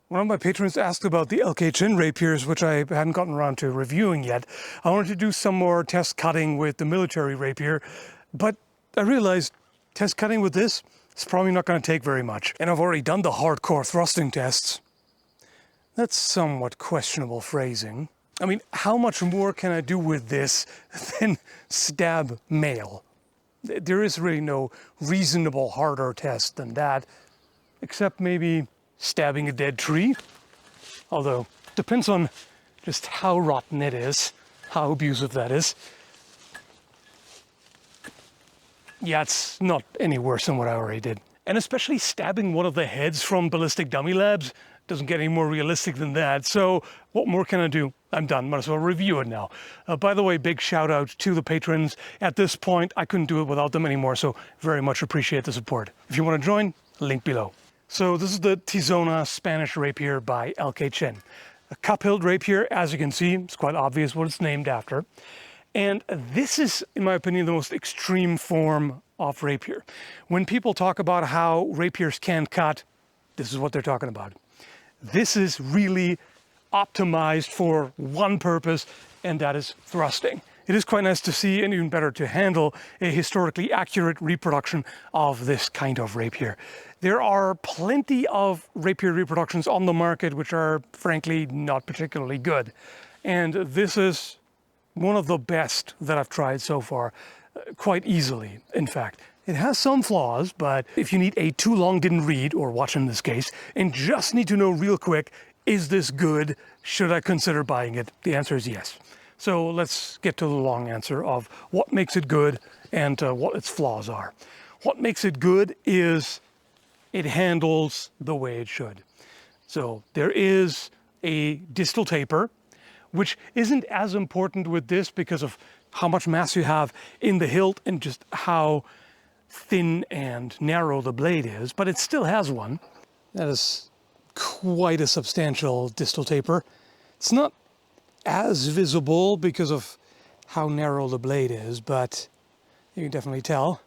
One of my patrons asked about the Chen rapiers, which I hadn't gotten around to reviewing yet. I wanted to do some more test cutting with the military rapier, but I realized test cutting with this is probably not going to take very much. And I've already done the hardcore thrusting tests. That's somewhat questionable phrasing. I mean, how much more can I do with this than stab mail? There is really no reasonable harder test than that, except maybe stabbing a dead tree. Although, depends on just how rotten it is, how abusive that is. Yeah, it's not any worse than what I already did. And especially stabbing one of the heads from Ballistic Dummy Labs doesn't get any more realistic than that. So what more can I do? I'm done, might as well review it now. By the way, big shout out to the patrons. At this point, I couldn't do it without them anymore, so very much appreciate the support. If you want to join, link below. So this is the Tizona Spanish rapier by Chen. A cup-hilt rapier, as you can see, it's quite obvious what it's named after. And this is, in my opinion, the most extreme form of rapier. When people talk about how rapiers can cut, this is what they're talking about. This is really optimized for one purpose, and that is thrusting. It is quite nice to see, and even better to handle, a historically accurate reproduction of this kind of rapier. There are plenty of rapier reproductions on the market which are frankly not particularly good. And this is one of the best that I've tried so far, quite easily, in fact. It has some flaws, but if you need a too long didn't read, or watch in this case, and just need to know real quick, is this good? Should I consider buying it? The answer is yes. So let's get to the long answer of what makes it good and what its flaws are. What makes it good is it handles the way it should. So there is a distal taper, which isn't as important with this because of how much mass you have in the hilt and just how thin and narrow the blade is, but it still has one. That is quite a substantial distal taper. It's not as visible because of how narrow the blade is, but you can definitely tell.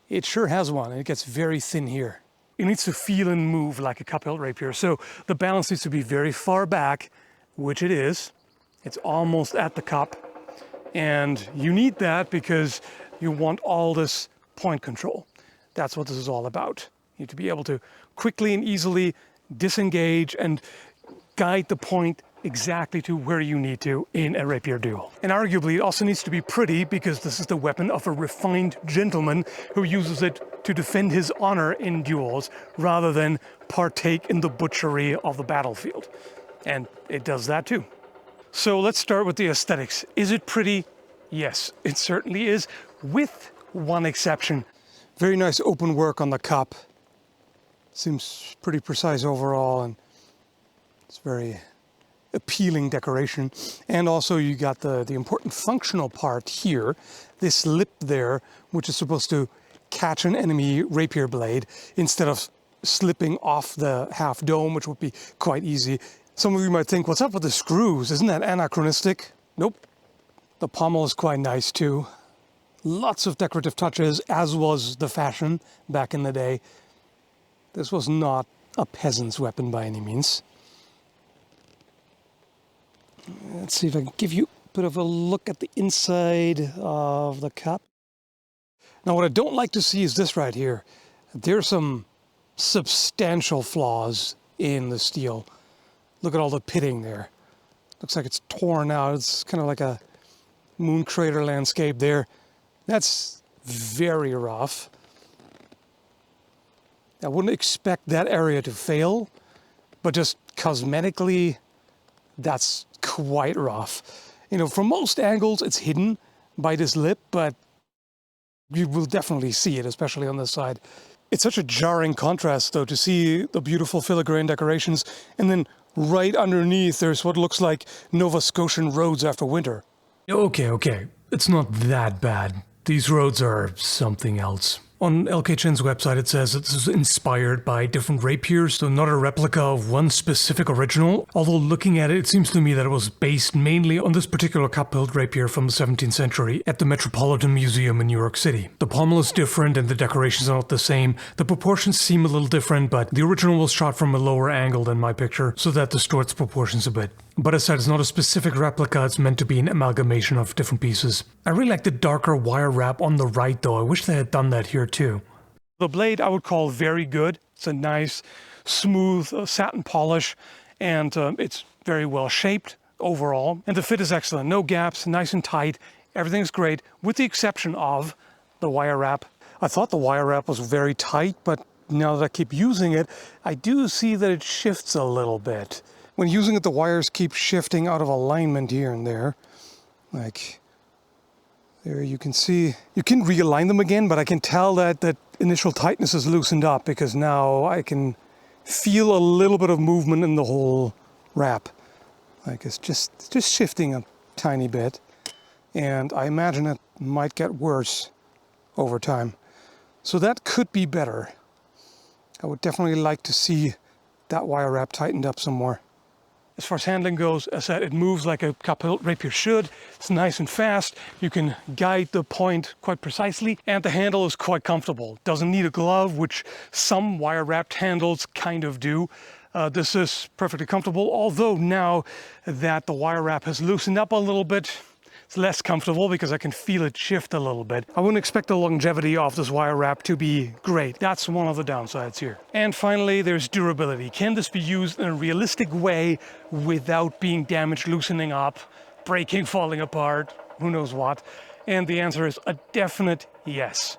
It sure has one, and it gets very thin here. It needs to feel and move like a cup-hilt rapier, so the balance needs to be very far back, which it is. It's almost at the cup, and you need that because you want all this point control. That's what this is all about. You need to be able to quickly and easily disengage and guide the point exactly to where you need to in a rapier duel. And arguably it also needs to be pretty because this is the weapon of a refined gentleman who uses it to defend his honor in duels rather than partake in the butchery of the battlefield. And it does that too. So let's start with the aesthetics. Is it pretty? Yes, it certainly is, with one exception. Very nice open work on the cup. Seems pretty precise overall, and it's very appealing decoration. And also you got the important functional part here, this lip there, which is supposed to catch an enemy rapier blade instead of slipping off the half dome, which would be quite easy. Some of you might think, what's up with the screws? Isn't that anachronistic? Nope. The pommel is quite nice too. Lots of decorative touches, as was the fashion back in the day. This was not a peasant's weapon by any means. Let's see if I can give you a bit of a look at the inside of the cup. Now what I don't like to see is this right here. There's some substantial flaws in the steel. Look at all the pitting there. Looks like it's torn out. It's kind of like a moon crater landscape there. That's very rough. I wouldn't expect that area to fail, but just cosmetically, that's quite rough. You know, from most angles, it's hidden by this lip, but you will definitely see it, especially on this side. It's such a jarring contrast, though, to see the beautiful filigrane decorations, and then right underneath, there's what looks like Nova Scotian roads after winter. Okay, it's not that bad. These roads are something else. On LK Chen's website, it says that this is inspired by different rapiers, so not a replica of one specific original. Although looking at it, it seems to me that it was based mainly on this particular cup-hilt rapier from the 17th century at the Metropolitan Museum in New York City. The pommel is different and the decorations are not the same. The proportions seem a little different, but the original was shot from a lower angle than my picture, so that distorts proportions a bit. But as I said, it's not a specific replica, it's meant to be an amalgamation of different pieces. I really like the darker wire wrap on the right though. I wish they had done that here too. The blade I would call very good. It's a nice, smooth satin polish, and it's very well shaped overall. And the fit is excellent. No gaps, nice and tight. Everything's great, with the exception of the wire wrap. I thought the wire wrap was very tight, but now that I keep using it, I do see that it shifts a little bit. When using it, the wires keep shifting out of alignment here and there. Like, there you can see, you can realign them again, but I can tell that that initial tightness is loosened up because now I can feel a little bit of movement in the whole wrap. Like it's just shifting a tiny bit. And I imagine it might get worse over time. So that could be better. I would definitely like to see that wire wrap tightened up some more. As far as handling goes, as I said, it moves like a cup-hilt rapier should. It's nice and fast. You can guide the point quite precisely, and the handle is quite comfortable. Doesn't need a glove, which some wire-wrapped handles kind of do. This is perfectly comfortable, although now that the wire wrap has loosened up a little bit, it's less comfortable because I can feel it shift a little bit. I wouldn't expect the longevity of this wire wrap to be great. That's one of the downsides here. And finally, there's durability. Can this be used in a realistic way without being damaged, loosening up, breaking, falling apart, who knows what? And the answer is a definite yes.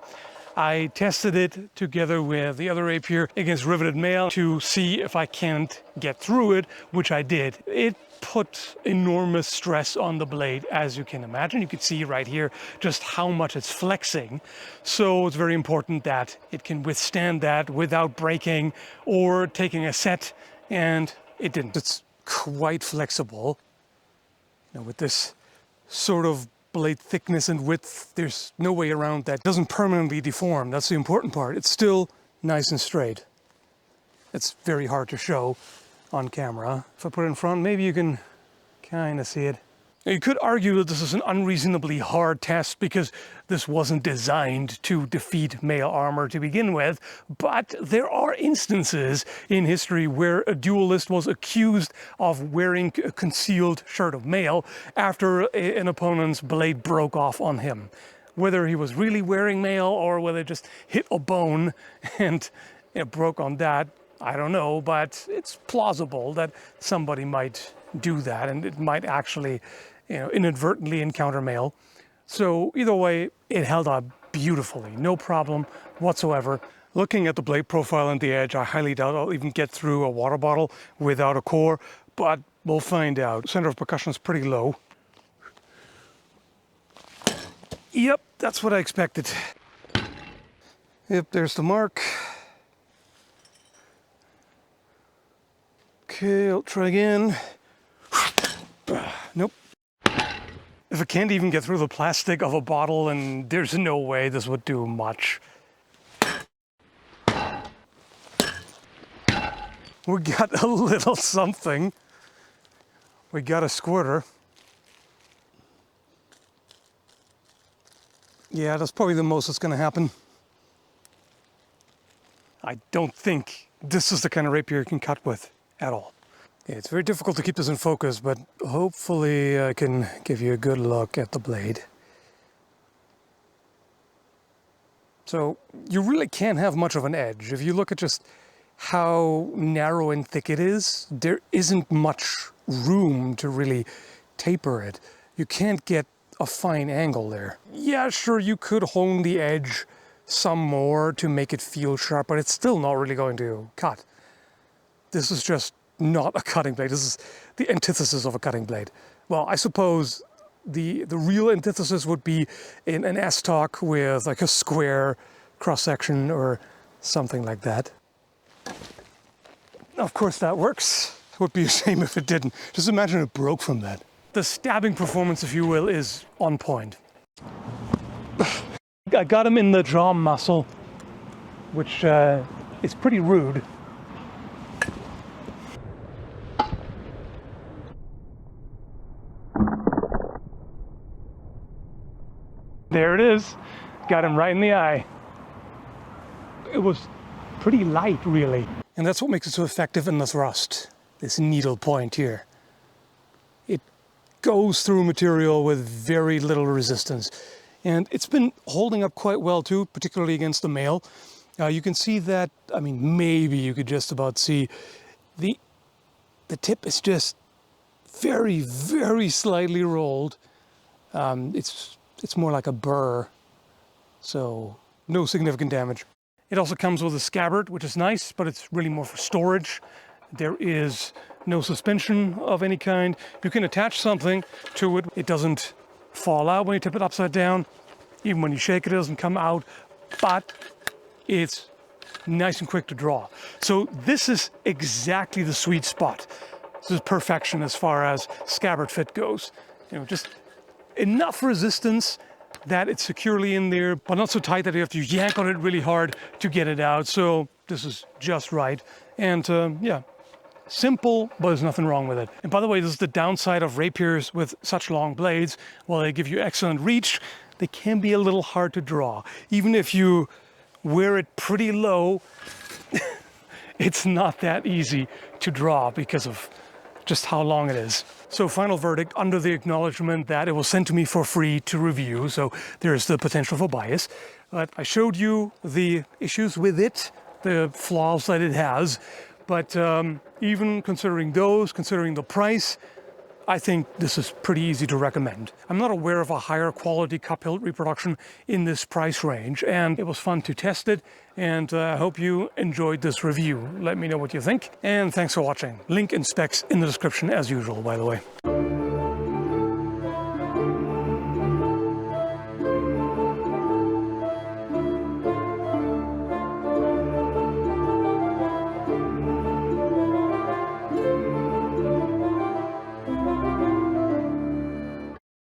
I tested it together with the other rapier against riveted mail to see if I can't get through it, which I did. It put enormous stress on the blade, as you can imagine. You can see right here just how much it's flexing. So it's very important that it can withstand that without breaking or taking a set, and it didn't. It's quite flexible. You know, with this sort of blade thickness and width, there's no way around that. It doesn't permanently deform. That's the important part. It's still nice and straight. It's very hard to show on camera. If I put it in front, maybe you can kind of see it. Now, you could argue that this is an unreasonably hard test because this wasn't designed to defeat mail armor to begin with, but there are instances in history where a duelist was accused of wearing a concealed shirt of mail after an opponent's blade broke off on him. Whether he was really wearing mail or whether it just hit a bone and it broke on that, I don't know, but it's plausible that somebody might do that and it might actually, inadvertently encounter mail. So either way, it held up beautifully, no problem whatsoever. Looking at the blade profile and the edge, I highly doubt I'll even get through a water bottle without a core, but we'll find out. Center of percussion is pretty low. Yep, that's what I expected. Yep, there's the mark. Okay, I'll try again. Nope. If I can't even get through the plastic of a bottle, then there's no way this would do much. We got a little something. We got a squirter. Yeah, that's probably the most that's going to happen. I don't think this is the kind of rapier you can cut with at all. Yeah, it's very difficult to keep this in focus, but hopefully I can give you a good look at the blade. So you really can't have much of an edge. If you look at just how narrow and thick it is, there isn't much room to really taper it. You can't get a fine angle there. Yeah, sure, you could hone the edge some more to make it feel sharp, but it's still not really going to cut. This is just not a cutting blade. This is the antithesis of a cutting blade. Well, I suppose the real antithesis would be in an S-Talk with like a square cross-section or something like that. Of course that works. It would be a shame if it didn't. Just imagine it broke from that. The stabbing performance, if you will, is on point. I got him in the jaw muscle which is pretty rude. There it is. Got him right in the eye. It was pretty light, really. And that's what makes it so effective in the thrust. This needle point here. It goes through material with very little resistance. And it's been holding up quite well too, particularly against the male. You can see that, I mean, maybe you could just about see the tip is just very, very slightly rolled. It's more like a burr, so no significant damage. It also comes with a scabbard, which is nice, but it's really more for storage. There is no suspension of any kind. You can attach something to it. It doesn't fall out when you tip it upside down. Even when you shake it, it doesn't come out, but it's nice and quick to draw. So this is exactly the sweet spot. This is perfection as far as scabbard fit goes. You know, just enough resistance that it's securely in there, but not so tight that you have to yank on it really hard to get it out. So this is just right. And yeah, simple, but there's nothing wrong with it. And by the way, this is the downside of rapiers with such long blades. While they give you excellent reach, they can be a little hard to draw. Even if you wear it pretty low, it's not that easy to draw because of just how long it is. So final verdict, under the acknowledgement that it was sent to me for free to review, so there's the potential for bias. But I showed you the issues with it, the flaws that it has. But even considering those, considering the price, I think this is pretty easy to recommend. I'm not aware of a higher quality cup-hilt reproduction in this price range, and it was fun to test it, and I hope you enjoyed this review. Let me know what you think, and thanks for watching. Link and specs in the description as usual, by the way.